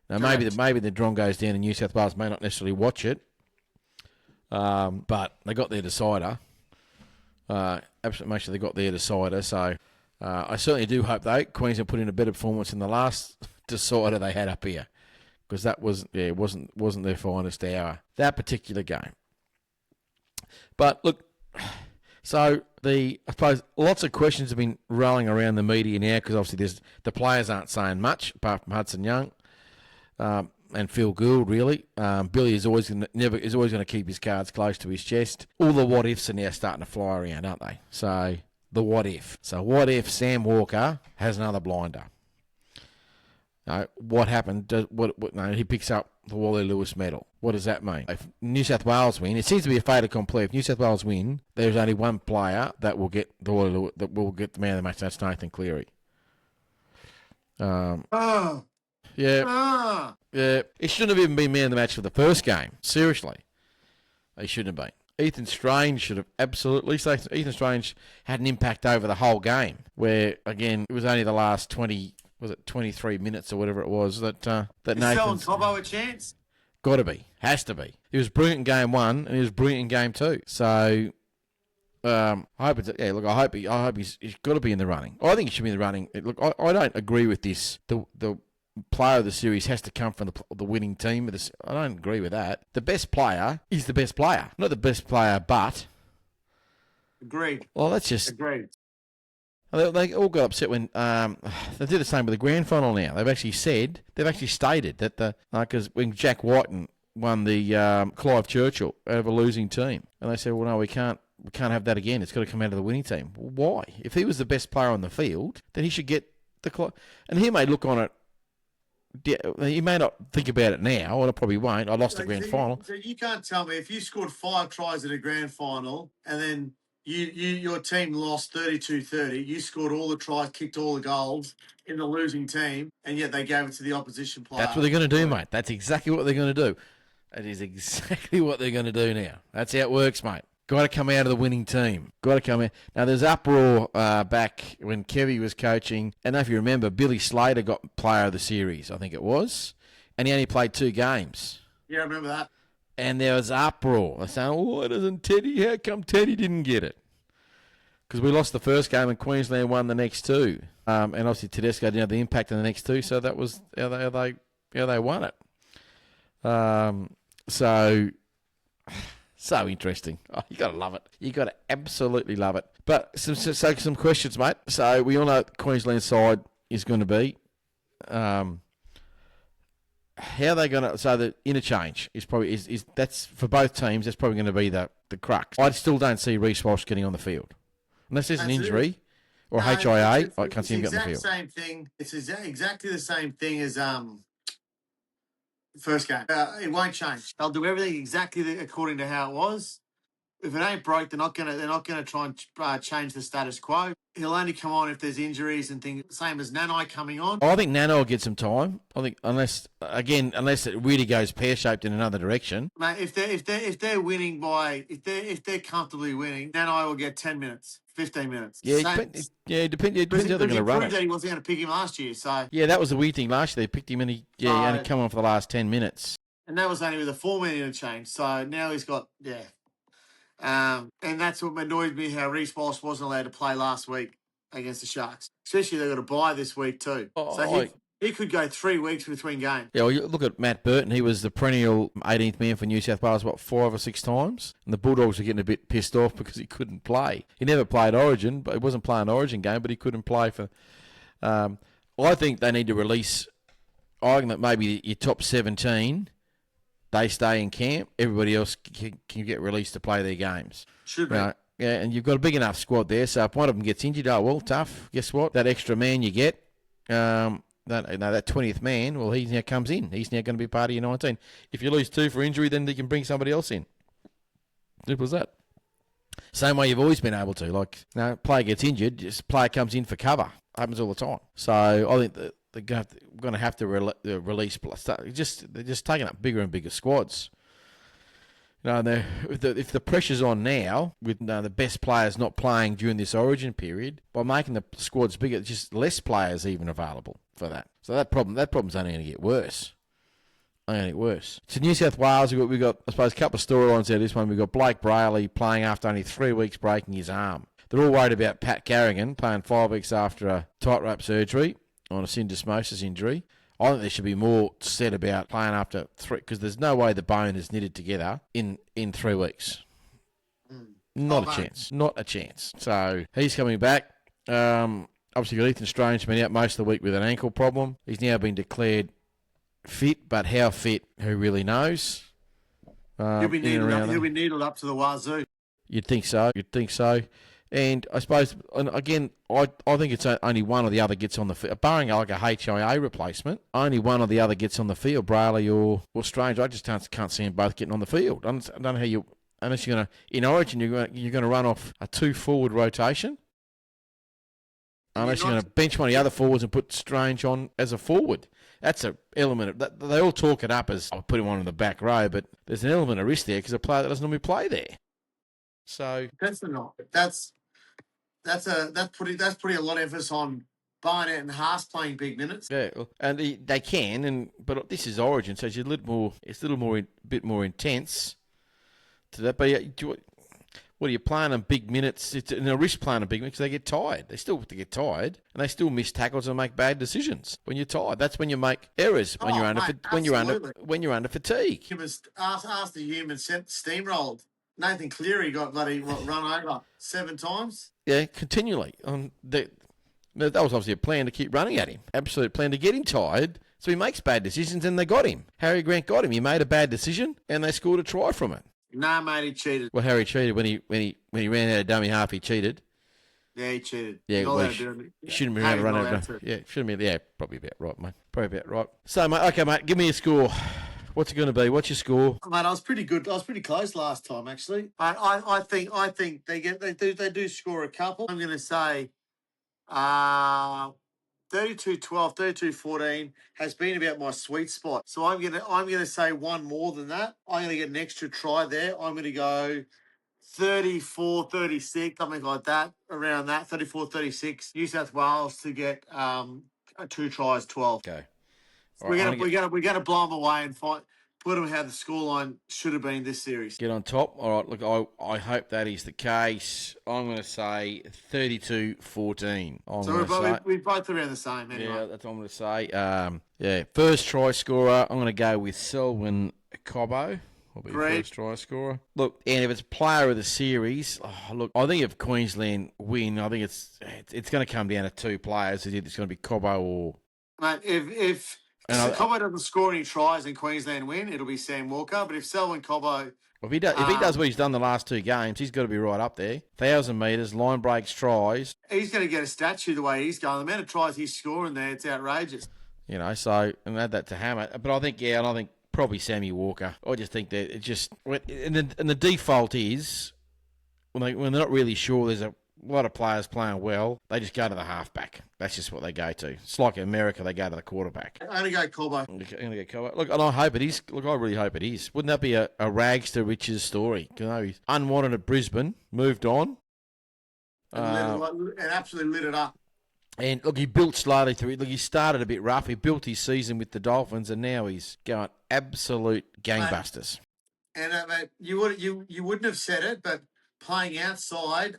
Now maybe the Drongos down in New South Wales may not necessarily watch it. But they got their decider. Absolutely make sure they got their decider. So I certainly do hope, though, Queensland put in a better performance in the last decider they had up here, because that wasn't their finest hour, that particular game. But look, so I suppose lots of questions have been rolling around the media now, because obviously the players aren't saying much apart from Hudson Young. And Phil Gould, really. Billy is always going to keep his cards close to his chest. All the what ifs are now starting to fly around, aren't they? So the what if. So what if Sam Walker has another blinder? What happened? He picks up the Wally Lewis medal. What does that mean? If New South Wales win, it seems to be a fait accompli. If New South Wales win, there's only one player that will get the Wally Lewis, that will get the man of the match. That's Nathan Cleary. Yeah. Yeah. He shouldn't have even been man of the match for the first game. Seriously. He shouldn't have been. Ethan Strange should have absolutely. So Ethan Strange had an impact over the whole game, where, again, it was only the last 23 minutes or whatever it was that Nathan. Is Cobbo a chance? Got to be. Has to be. He was brilliant in game one, and he was brilliant in game two. So I hope he's got to be in the running. I think he should be in the running. Look, I don't agree with this. The player of the series has to come from the winning team. I don't agree with that. The best player is the best player. Not the best player, but... Agreed. Well, that's just... Agreed. They all got upset when... they do the same with the grand final now. They've actually stated that because when Jack Whiten won the Clive Churchill out of a losing team, and they said, well, no, we can't have that again. It's got to come out of the winning team. Well, why? If he was the best player on the field, then he should get the... And he may look on it. He may not think about it now, or I probably won't. I lost the grand final. So you can't tell me if you scored 5 tries in a grand final and then Your team lost 32-30. You scored all the tries, kicked all the goals in the losing team, and yet they gave it to the opposition player. That's what they're going to do, mate. That's exactly what they're going to do. That is exactly what they're going to do now. That's how it works, mate. Got to come out of the winning team. Got to come out. Now, there's uproar back when Kevy was coaching. I don't know if you remember, Billy Slater got player of the series, I think it was, and he only played 2 games. Yeah, I remember that. And there was uproar. They're saying, why doesn't Teddy? How come Teddy didn't get it? Because we lost the first game and Queensland won the next 2. And obviously Tedesco didn't have the impact in the next 2, so that was how they won it. So interesting. Oh, you got to love it. You got to absolutely love it. But some questions, mate. So we all know the Queensland side is going to be. How are they going to? So the interchange is probably that's for both teams. That's probably going to be the crux. I still don't see Reece Walsh getting on the field unless there's an injury or HIA. I can't see him getting on the field. Same thing. It's exactly the same thing as first game. It won't change. They'll do everything exactly according to how it was. If it ain't broke, they're not gonna try and change the status quo. He'll only come on if there's injuries and things. Same as Nanai coming on. I think Nanai will get some time. I think unless it really goes pear shaped in another direction. Mate, if they're winning if they're comfortably winning, Nanai will get 10 minutes. 15 minutes. Yeah, it depends how they're going to run it. That he wasn't going to pick him last year, so yeah, that was the weird thing last year. They picked him and he only come on for the last 10 minutes. And that was only with a 4-minute interchange. So now he's got and that's what annoyed me, how Reece Walsh wasn't allowed to play last week against the Sharks. Especially they've got a bye this week too. So he could go 3 weeks between games. Yeah, well, you look at Matt Burton. He was the perennial 18th man for New South Wales, 5 or 6 times? And the Bulldogs were getting a bit pissed off because he couldn't play. He never played Origin, but he wasn't playing Origin game, but he couldn't play for... I think they need to release... I think that maybe your top 17, they stay in camp. Everybody else can get released to play their games. Should be. Yeah, and you've got a big enough squad there, so if one of them gets injured, tough. Guess what? That extra man you get... that 20th man, well, he now comes in. He's now going to be part of your 19. If you lose 2 for injury, then you can bring somebody else in. Simple as that. Same way you've always been able to. Like, player gets injured, just player comes in for cover. Happens all the time. So I think that they're going to have to release. They're just taking up bigger and bigger squads. If the pressure's on now, with the best players not playing during this Origin period, by making the squads bigger, just less players even available for that. So that problem's only going to get worse. So New South Wales, we've got I suppose a couple of storylines out of this one. We've got Blake Brayley playing after only 3 weeks breaking his arm. They're all worried about Pat Carrigan playing 5 weeks after a tightrope surgery on a syndesmosis injury. I think there should be more said about playing after 3, because there's no way the bone is knitted together in 3 weeks. Not a chance. So he's coming back. Obviously, got Ethan Strange been out most of the week with an ankle problem. He's now been declared fit, but how fit, who really knows? He'll be needled up to the wazoo. You'd think so. And I suppose, and again, I think it's only one or the other gets on the field. Barring like a HIA replacement, only one or the other gets on the field, Brayley or Strange. I just can't see them both getting on the field. I don't know how unless you're going to, in Origin, you're going to run off a 2-forward rotation. Unless you're going to bench one of the other forwards and put Strange on as a forward. That's an element of that. They all talk it up as, I'll put him on in the back row, but there's an element of risk there because a player that doesn't normally play there. So that's putting a lot of emphasis on Barnett and Haas playing big minutes. Yeah, and they can, but this is Origin, so it's a bit more intense to that. But what are you playing on big minutes? It's a risk playing on big minutes because they get tired. They still get tired, and they still miss tackles and make bad decisions. When you're tired, that's when you make errors. When you're under fatigue. Ask the human steamrolled. Nathan Cleary got bloody run over 7 times. Yeah, continually. That was obviously a plan to keep running at him. Absolute plan to get him tired, so he makes bad decisions, and they got him. Harry Grant got him. He made a bad decision, and they scored a try from it. Nah, mate, he cheated. Well, Harry cheated when he ran out of dummy half. He cheated. Yeah, he cheated. Yeah, shouldn't be able to run out. Yeah, shouldn't be. Yeah, probably about right, mate. Probably about right. So, mate, okay, mate, give me a score. What's it going to be? What's your score? Mate, I was pretty good. I was pretty close last time, actually. I think they do score a couple. I'm going to say 32-12, 32-14 has been about my sweet spot. So I'm gonna say one more than that. I'm gonna get an extra try there. I'm gonna go 34-36, something like that, around that, 34-36. New South Wales to get 2 tries, 12. Okay. So All right, we're gonna blow them away and put them how the scoreline should have been this series. get on top. All right, look, I hope that is the case. I'm going to say 32-14. So we're both around the same anyway. Yeah, that's what I'm going to say. First try scorer, I'm going to go with Selwyn Cobbo. Will be Great. first try scorer. Look, and if it's player of the series, I think if Queensland win, I think it's going to come down to two players. It's going to be Cobbo or... Mate, if Cobbo doesn't score any tries and Queensland win, it'll be Sam Walker. But if Selwyn Cobbo... If he does what he's done the last two games, he's got to be right up there. 1,000 metres, line breaks, tries. He's going to get a statue the way he's going. The amount of tries he's scoring there, it's outrageous. You know, so, and add that to Hammer. But I think probably Sammy Walker. I just think that it just... And the default is, when they're not really sure, there's a lot of players playing well, they just go to the halfback. That's just what they go to. It's like America, they go to the quarterback. I'm going to go Cobbo. I'm going to go Cobbo. Look, and I hope it is. Look, I really hope it is. Wouldn't that be a rags to riches story? You know, he's unwanted at Brisbane, moved on. And absolutely lit it up. And look, he built slowly through it. Look, he started a bit rough. He built his season with the Dolphins, and now he's going absolute gangbusters. And mate, you wouldn't have said it, but playing outside,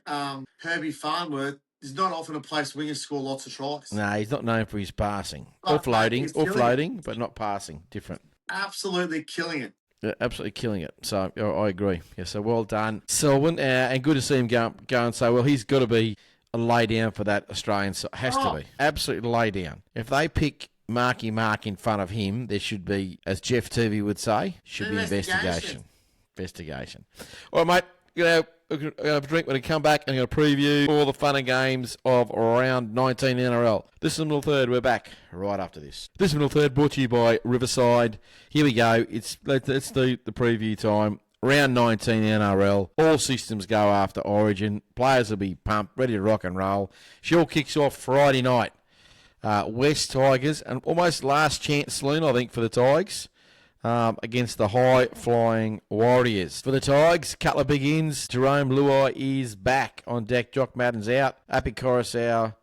Herbie Farnworth is not often a place wingers score lots of tries. No, he's not known for his passing. Offloading, but not passing. Different. Absolutely killing it. Yeah, absolutely killing it. So I agree. Yeah, so well done, Selwyn, and good to see him go and say, well, he's got to be a lay down for that Australian. Has to be absolutely lay down. If they pick Marky Mark in front of him, there should be, as Jeff Tuvey would say, should be investigation. All right, mate. We're going to have a drink when we come back, and going to preview all the fun and games of round 19 NRL. This is Middle Third. We're back right after this. This is Middle Third, brought to you by Riverside. Here we go. Let's do the preview time. Round 19 NRL. All systems go after Origin. Players will be pumped, ready to rock and roll. She all kicks off Friday night. West Tigers, and almost last chance saloon, I think, for the Tigers. Against the high-flying Warriors. For the Tigers, couple of big ins. Jerome Luai is back on deck. Jock Madden's out. Api Coruscant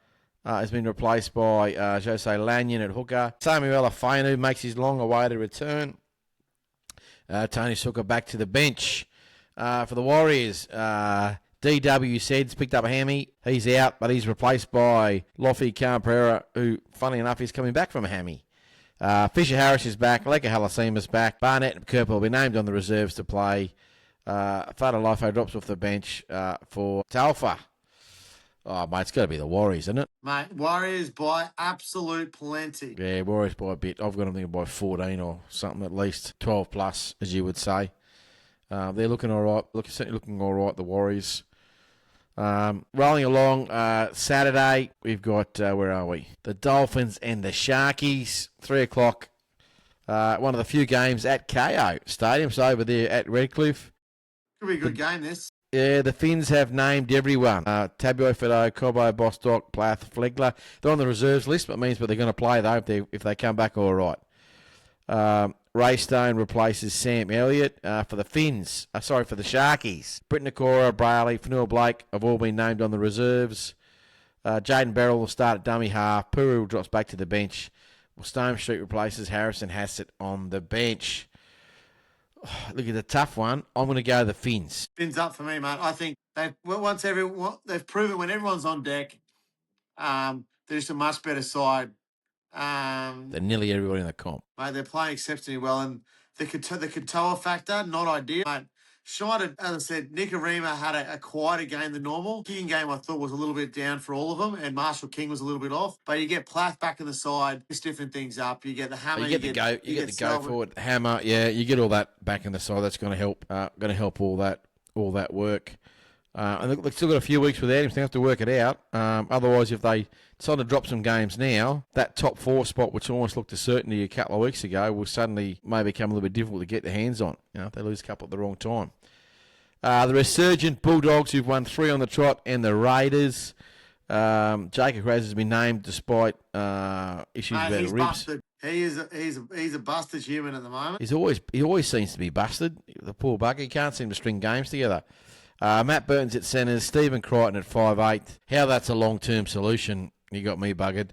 has been replaced by Jose Lanyon at hooker. Samuel Afenu makes his long-awaited return. Tony Suka back to the bench. For the Warriors, DW Seds picked up a hammy. He's out, but he's replaced by Lofi Camprera, who, funny enough, is coming back from a hammy. Fisher Harris is back. Leka Halasima's back. Barnett and Kerper will be named on the reserves to play. Fada Lifo drops off the bench for Talfa. Oh, mate, it's got to be the Warriors, isn't it? Mate, Warriors by absolute plenty. Yeah, Warriors by a bit. I've got them thinking by 14 or something at least. 12 plus, as you would say. They're looking all right. Certainly looking all right, the Warriors. Rolling along, Saturday, we've got, where are we? The Dolphins and the Sharkies, 3 o'clock. One of the few games at KO Stadium, so over there at Redcliffe. Could be a good game, this. Yeah, the Finns have named everyone. Tabio, Fido, Cobbo, Bostock, Plath, Flegler. They're on the reserves list, but it means they're going to play, though, if they come back all right. Ray Stone replaces Sam Elliott for the Finns. For the Sharkies. Britt Nakora, Brayley, Fanua Blake have all been named on the reserves. Jaden Beryl will start at dummy half. Puru drops back to the bench. Stone Street replaces Harrison Hassett on the bench. Look at the tough one. I'm going to go the Finns. Finns up for me, mate. I think they've proven when everyone's on deck, they're just a much better side. They're nearly everybody in the comp. Mate, they're playing exceptionally well, and the Katoa factor, not ideal. Mate, Schneider, as I said, Nick Arima had a quieter game than normal. Kicking game, I thought, was a little bit down for all of them, and Marshall King was a little bit off. But you get Plath back in the side, just different things up. You get the hammer. You get the go forward hammer. Yeah, you get all that back in the side. That's going to help. All that work. And they've still got a few weeks without him, so they have to work it out. Otherwise, if they decide to drop some games now, that top 4 spot, which almost looked a certainty a couple of weeks ago, will suddenly maybe become a little bit difficult to get their hands on. If they lose a couple at the wrong time. The resurgent Bulldogs, who've won 3 on the trot, and the Raiders. Jacob Raz has been named despite issues about he's ribs. Busted. He's a busted human at the moment. He always seems to be busted. The poor bugger. He can't seem to string games together. Matt Burton's at centres, Stephen Crichton at 5'8". How that's a long-term solution, you got me buggered.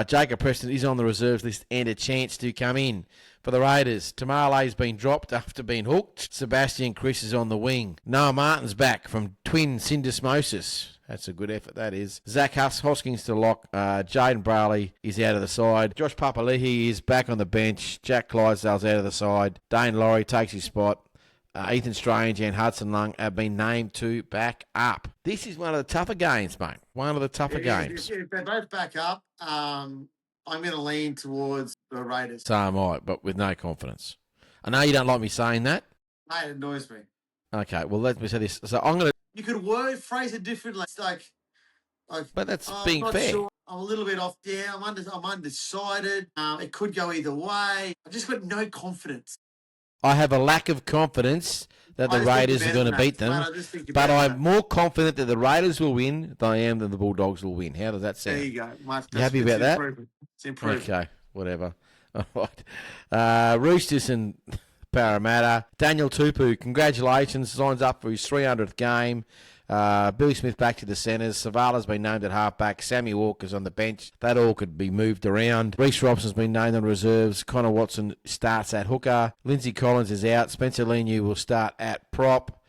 Jacob Preston is on the reserves list and a chance to come in for the Raiders. Tamale's been dropped after being hooked. Sebastian Chris is on the wing. Noah Martin's back from twin syndesmosis. That's a good effort, that is. Zach Hoskins to lock. Jaden Braley is out of the side. Josh Papali'i is back on the bench. Jack Clydesdale's out of the side. Dane Laurie takes his spot. Ethan Strange and Hudson Lung have been named to back up. This is one of the tougher games, mate. One of the tougher games. If they're both back up, I'm going to lean towards the Raiders. So am I, but with no confidence. I know you don't like me saying that. Mate, it annoys me. Okay, well, let me say this. So I'm going to... You could phrase it differently. It's like but that's being fair. Sure. I'm a little bit off. Yeah, I'm undecided. It could go either way. I've just got no confidence. I have a lack of confidence that the Raiders are going to beat them, but I'm more confident that the Raiders will win than I am that the Bulldogs will win. How does that sound? There you go. You happy about that? It's improved. Okay, whatever. All right. Roosters and Parramatta. Daniel Tupu, congratulations, signs up for his 300th game. Billy Smith back to the centres. Savala's been named at halfback. Sammy Walker's on the bench. That all could be moved around. Reece Robson's been named on reserves. Connor Watson starts at hooker. Lindsay Collins is out. Spencer Leniu will start at prop.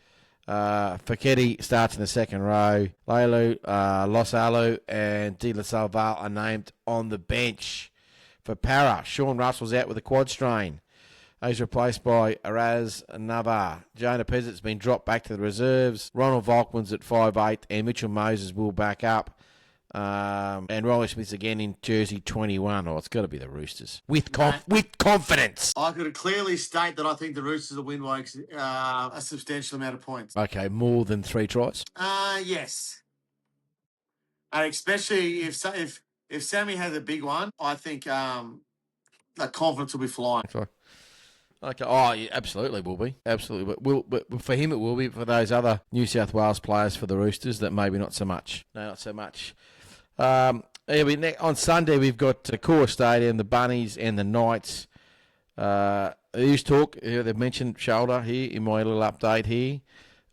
Feketi starts in the second row. Leilu, Losalu, and De La Salval are named on the bench. For Para, Sean Russell's out with a quad strain. He's replaced by Araz Navar. Jonah Pezzett's been dropped back to the reserves. Ronald Volkman's at 5'8", and Mitchell Moses will back up. And Riley Smith's again in jersey 21. Oh, it's got to be the Roosters. With confidence. I could clearly state that I think the Roosters will win by a substantial amount of points. Okay, more than 3 tries? Yes. And especially if Sammy has a big one, I think the confidence will be flying. Okay. Oh, yeah, absolutely will be. Absolutely. But for him it will be. For those other New South Wales players for the Roosters, that maybe not so much. No, not so much. On Sunday, we've got Core Stadium, the Bunnies and the Knights. There's talk, they've mentioned Shoulder here in my little update here.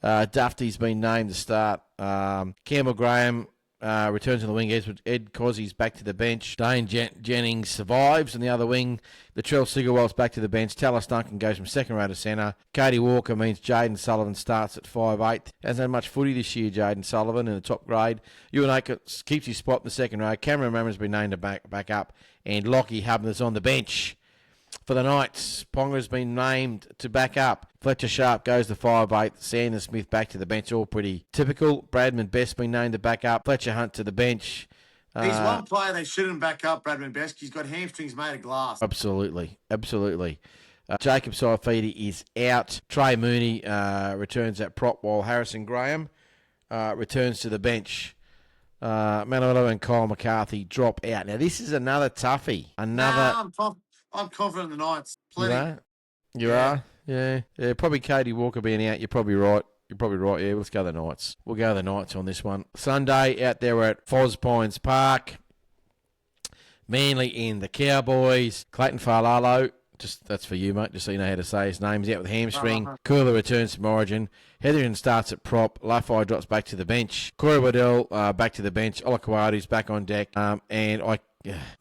Dufty's been named to start. Campbell Graham returns on the wing. Ed Cozzy's back to the bench. Dane Jennings survives on the other wing. Latrell Sigerwell's back to the bench. Tallis Duncan goes from second row to centre. Cody Walker means Jaden Sullivan starts at 5'8". Hasn't had much footy this year, Jaden Sullivan, in the top grade. Ewan Akers keeps his spot in the second row. Cameron Mammon's been named to back up. And Lockie Hubner's on the bench. For the Knights, Ponga's been named to back up. Fletcher Sharp goes to 5'8". Sanders Smith back to the bench, all pretty typical. Bradman Best been named to back up. Fletcher Hunt to the bench. He's one player they shouldn't back up, Bradman Best. He's got hamstrings made of glass. Absolutely. Jacob Saifidi is out. Trey Mooney returns at prop, while Harrison Graham returns to the bench. Manuelo and Kyle McCarthy drop out. Now, this is another toughie. I'm confident in the Knights. Plenty. You are? Yeah. Probably Katie Walker being out. You're probably right. Yeah, let's go the Knights. We'll go the Knights on this one. Sunday, out there we're at Foz Pines Park. Manly in the Cowboys. Clayton Falalo, that's for you, mate, just so you know how to say his name. He's out with a hamstring. Cooler returns from Origin. Hetherington starts at prop. Lafai drops back to the bench. Corey Waddell back to the bench. Olakwadi's back on deck. And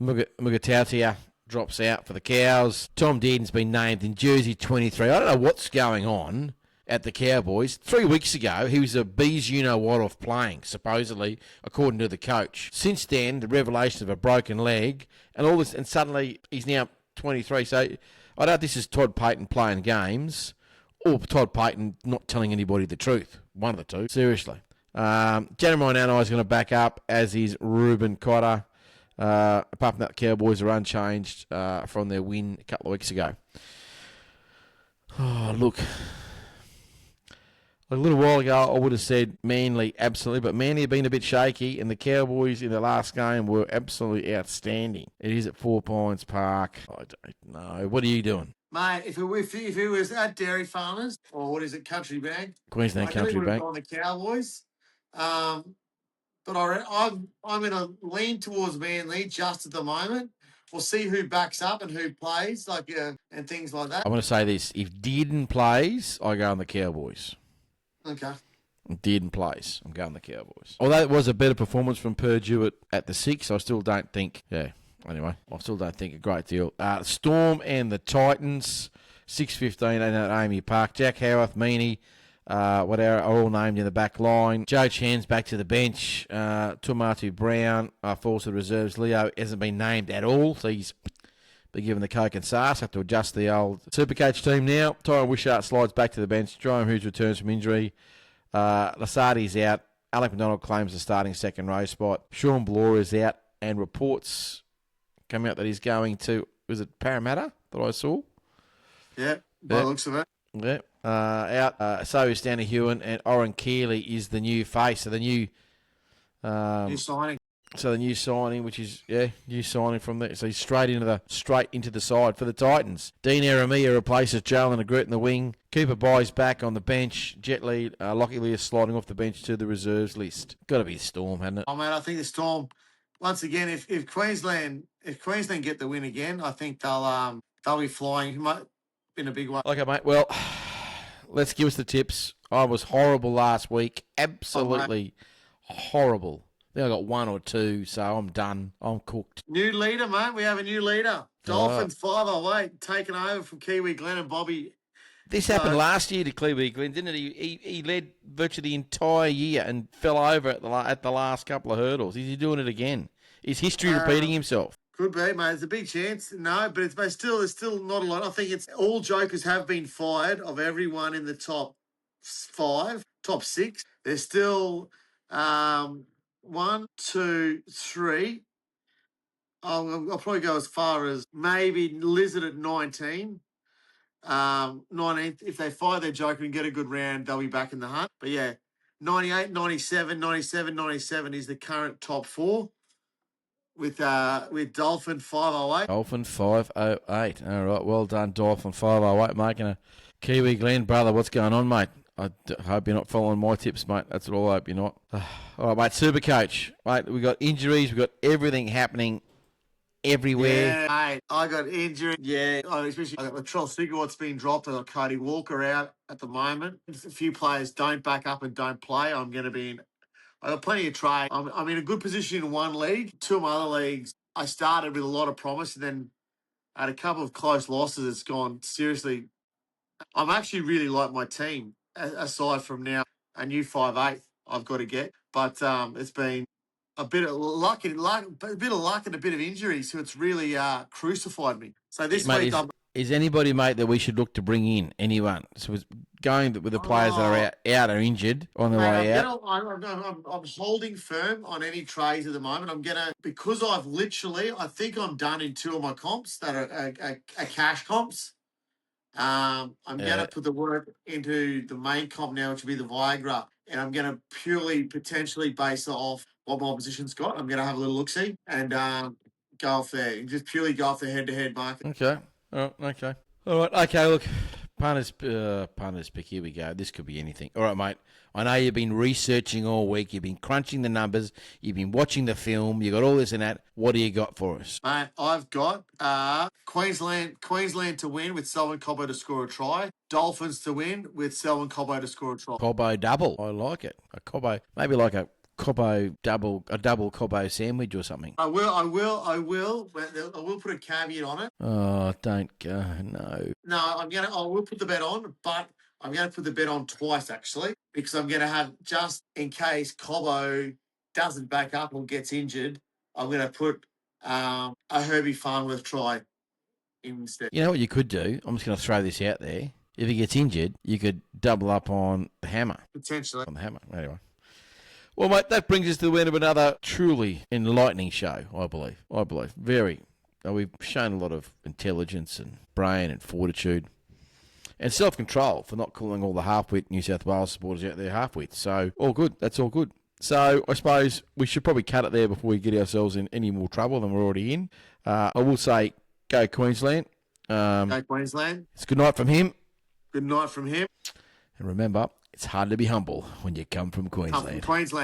Mugatautia drops out for the Cows. Tom Dearden's been named in jersey 23. I don't know what's going on at the Cowboys. 3 weeks ago, he was a bees you-know-what off playing, supposedly, according to the coach. Since then, the revelation of a broken leg and all this, and suddenly he's now 23. So I don't know if this is Todd Payton playing games or Todd Payton not telling anybody the truth. One of the two. Seriously. Jeremiah Nanai is going to back up, as is Ruben Cotter. Apart from that, Cowboys are unchanged from their win a couple of weeks ago. Oh, look. A little while ago, I would have said Manly, absolutely, but Manly have been a bit shaky, and the Cowboys in the last game were absolutely outstanding. It is at 4 Pines Park. I don't know. What are you doing? Mate, if it was at Dairy Farmers, or what is it, Country Bank, Queensland I definitely Country would have Bank. gone the Cowboys. But I'm going to lean towards Manly just at the moment. We'll see who backs up and who plays, and things like that. I'm going to say this. If Dearden plays, I go on the Cowboys. Okay. Dearden plays, I'm going the Cowboys. Although it was a better performance from Purdue at the 6, I still don't think, anyway, I still don't think a great deal. Storm and the Titans, 6:15 at Amy Park. Jack Howarth, Meaney, whatever, are all named in the back line. Joe Chan's back to the bench. Tumatu Brown falls to the reserves. Leo hasn't been named at all, so he's been given the coke and sauce. Have to adjust the old Supercoach team now. Tyron Wishart slides back to the bench. Jerome Hughes returns from injury. Lasardi's out. Alec McDonald claims the starting second row spot. Sean Bloor is out, and reports come out that he's going to, was it Parramatta that I saw? Yeah, by the looks of it. Yeah. Out. So is Stanley Hewen, and Oren Keeley is the new face. So the new signing. So the new signing, which is new signing from there. So he's straight into the side for the Titans. Dean Aramia replaces Jalen Agret in the wing. Cooper Byes back on the bench. Jet Lee, Lockie Lee is sliding off the bench to the reserves list. Got to be the Storm, hasn't it? Oh man, I think the Storm. Once again, if Queensland get the win again, I think they'll be flying. Might in a big way. Okay, mate. Well, let's give us the tips. I was horrible last week. Absolutely horrible. I think I got 1 or 2, so I'm done. I'm cooked. New leader, mate. We have a new leader. Dolphins 508, taken over from Kiwi Glenn and Bobby. This happened last year to Kiwi Glenn, didn't it? He led virtually the entire year and fell over at the last couple of hurdles. Is he doing it again? Is history repeating himself? Could be, mate. There's a big chance. No, but there's still not a lot. I think it's all jokers have been fired of everyone in the top 6. There's still 1, 2, 3. I'll probably go as far as maybe Lizard at 19. 19th. If they fire their joker and get a good round, they'll be back in the hunt. But yeah, 98, 97, 97, 97 is the current top 4 with Dolphin 508. Dolphin 508. All right, well done, Dolphin 508, making a Kiwi Glenn. Brother, what's going on, mate? I hope you're not following my tips, mate. That's what I hope you're not. All right, mate, Supercoach. Mate, we got injuries. We got everything happening everywhere. Yeah, mate, I got injured. Yeah, especially I got Latrell Sigawart's been dropped. I got Cody Walker out at the moment. If a few players don't back up and don't play, I'm going to be in. I got plenty of trade. I'm in a good position in one league. 2 of my other leagues, I started with a lot of promise, and then I had a couple of close losses. It's gone seriously. I'm actually really like my team. Aside from now a new 5'8" I've got to get, but it's been a bit of luck and a bit of injury, so it's really crucified me. So this week, is anybody, mate, that we should look to bring in? Anyone? So it's going with the players that are out or injured on the way out. I'm holding firm on any trades at the moment. Because I think I'm done in 2 of my comps that are cash comps. I'm going to put the work into the main comp now, which will be the Viagra, and I'm going to purely potentially base it off what my opposition's got. I'm going to have a little look-see and go off there, just purely go off the head-to-head market. Okay. Oh, okay. All right. Okay, look, punters pick. Here we go. This could be anything. All right, mate. I know you've been researching all week. You've been crunching the numbers. You've been watching the film. You got all this and that. What do you got for us? Mate, I've got Queensland to win with Selwyn Cobbo to score a try. Dolphins to win with Selwyn Cobbo to score a try. Cobbo double. I like it. A Cobbo, maybe like a Cobbo double, a double Cobbo sandwich or something. I will put a caveat on it. Oh, don't go. No. No, I will put the bet on, but I'm going to put the bet on twice, actually, because I'm going to have, just in case Cobbo doesn't back up or gets injured, I'm going to put a Herbie Farnworth try instead. You know what you could do? I'm just going to throw this out there. If he gets injured, you could double up on the hammer. Potentially. On the hammer, anyway. Well, mate, that brings us to the end of another truly enlightening show, I believe. Very. We've shown a lot of intelligence and brain and fortitude. And self-control for not calling all the half-wit New South Wales supporters out there half-wit. So, all good. That's all good. So, I suppose we should probably cut it there before we get ourselves in any more trouble than we're already in. I will say, go Queensland. Go Queensland. It's good night from him. Good night from him. And remember, it's hard to be humble when you come from Come Queensland. from Queensland.